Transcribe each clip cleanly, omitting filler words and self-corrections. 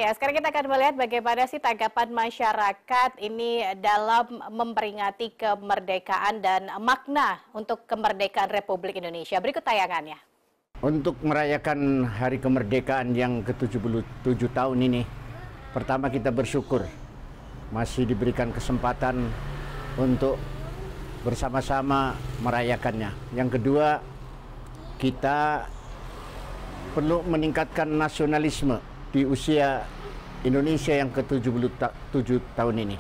Ya, sekarang kita akan melihat bagaimana sih tanggapan masyarakat ini dalam memperingati kemerdekaan dan makna untuk kemerdekaan Republik Indonesia. Berikut tayangannya. Untuk merayakan Hari Kemerdekaan yang ke-77 tahun ini, pertama kita bersyukur masih diberikan kesempatan untuk bersama-sama merayakannya. Yang kedua, kita perlu meningkatkan nasionalisme di usia Indonesia yang ke-77 tahun ini.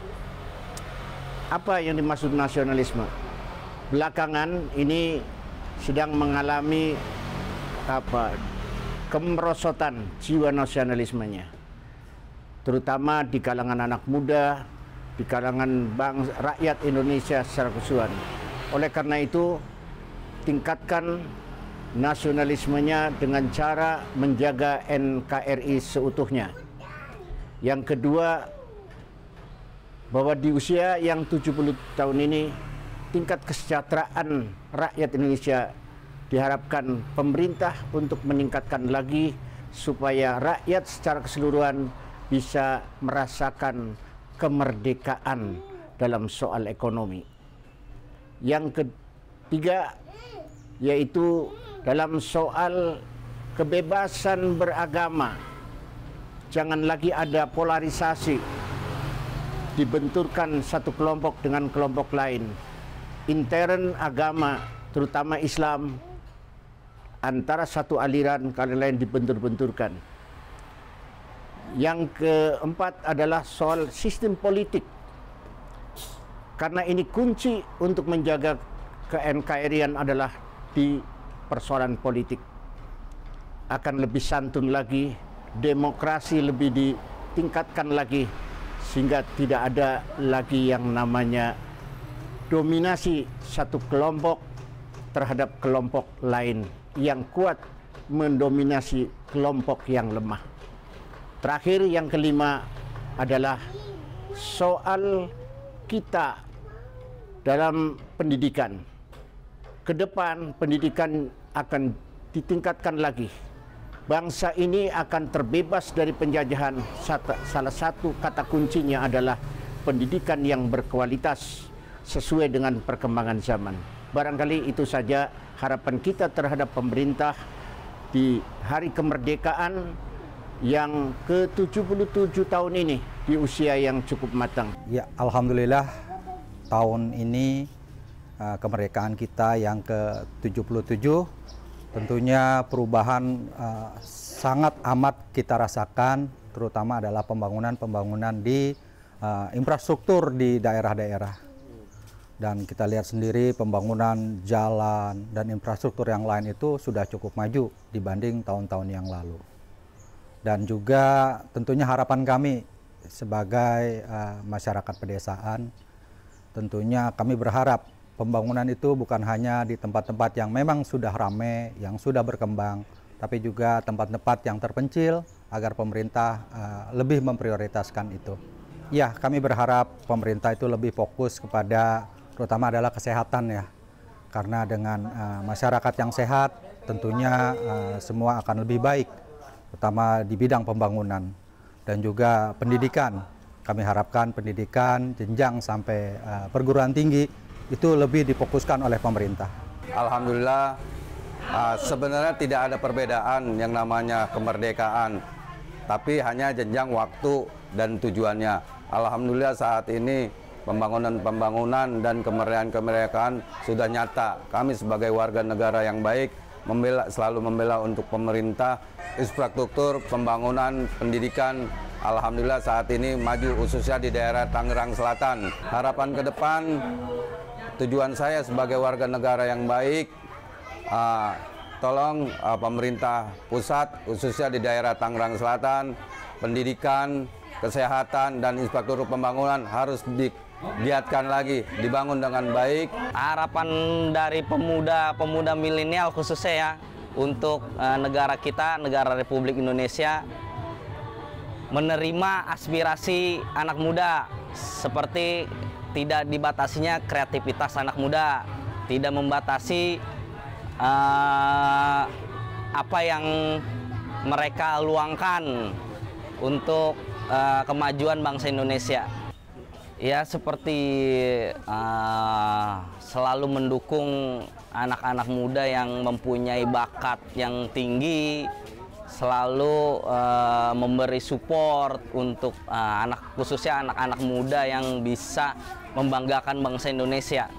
Apa yang dimaksud nasionalisme? Belakangan ini sedang mengalami kemerosotan jiwa nasionalismenya, terutama di kalangan anak muda, di kalangan rakyat Indonesia secara keseluruhan. Oleh karena itu, tingkatkan nasionalismenya dengan cara menjaga NKRI seutuhnya. Yang kedua, bahwa di usia yang 70 tahun ini, tingkat kesejahteraan rakyat Indonesia diharapkan pemerintah untuk meningkatkan lagi supaya rakyat secara keseluruhan bisa merasakan kemerdekaan dalam soal ekonomi. Yang ketiga, yaitu dalam soal kebebasan beragama. Jangan lagi ada polarisasi, dibenturkan satu kelompok dengan kelompok lain. Intern agama, terutama Islam, antara satu aliran kali lain dibentur-benturkan. Yang keempat adalah soal sistem politik. Karena ini kunci untuk menjaga ke-NKRI-an adalah di persoalan politik. Akan lebih santun lagi, demokrasi lebih ditingkatkan lagi, sehingga tidak ada lagi yang namanya dominasi satu kelompok terhadap kelompok lain yang kuat mendominasi kelompok yang lemah. Terakhir, yang kelima adalah soal kita dalam pendidikan. Ke depan pendidikan akan ditingkatkan lagi. Bangsa ini akan terbebas dari penjajahan. Salah satu kata kuncinya adalah pendidikan yang berkualitas sesuai dengan perkembangan zaman. Barangkali itu saja harapan kita terhadap pemerintah di Hari Kemerdekaan yang ke-77 tahun ini di usia yang cukup matang. Ya, alhamdulillah tahun ini kemerdekaan kita yang ke-77 tentunya perubahan sangat amat kita rasakan, terutama adalah pembangunan di infrastruktur di daerah-daerah. Dan kita lihat sendiri pembangunan jalan dan infrastruktur yang lain itu sudah cukup maju dibanding tahun-tahun yang lalu. Dan juga tentunya harapan kami sebagai masyarakat pedesaan, tentunya kami berharap pembangunan itu bukan hanya di tempat-tempat yang memang sudah ramai, yang sudah berkembang, tapi juga tempat-tempat yang terpencil agar pemerintah lebih memprioritaskan itu. Ya, kami berharap pemerintah itu lebih fokus kepada terutama adalah kesehatan ya, karena dengan masyarakat yang sehat tentunya semua akan lebih baik, terutama di bidang pembangunan dan juga pendidikan. Kami harapkan pendidikan jenjang sampai perguruan tinggi itu lebih difokuskan oleh pemerintah. Alhamdulillah, sebenarnya tidak ada perbedaan yang namanya kemerdekaan, tapi hanya jenjang waktu dan tujuannya. Alhamdulillah saat ini pembangunan dan kemerdekaan sudah nyata. Kami sebagai warga negara yang baik selalu membela untuk pemerintah, infrastruktur, pembangunan, pendidikan. Alhamdulillah saat ini maju khususnya di daerah Tangerang Selatan. Harapan ke depan, tujuan saya sebagai warga negara yang baik, tolong pemerintah pusat khususnya di daerah Tangerang Selatan, pendidikan, kesehatan, dan infrastruktur pembangunan harus digiatkan lagi, dibangun dengan baik. Harapan dari pemuda milenial khususnya ya, untuk negara kita, negara Republik Indonesia, menerima aspirasi anak muda, seperti tidak dibatasinya kreativitas anak muda, tidak membatasi apa yang mereka luangkan untuk kemajuan bangsa Indonesia. Ya, seperti selalu mendukung anak-anak muda yang mempunyai bakat yang tinggi, selalu memberi support untuk khususnya anak-anak muda yang bisa membanggakan bangsa Indonesia.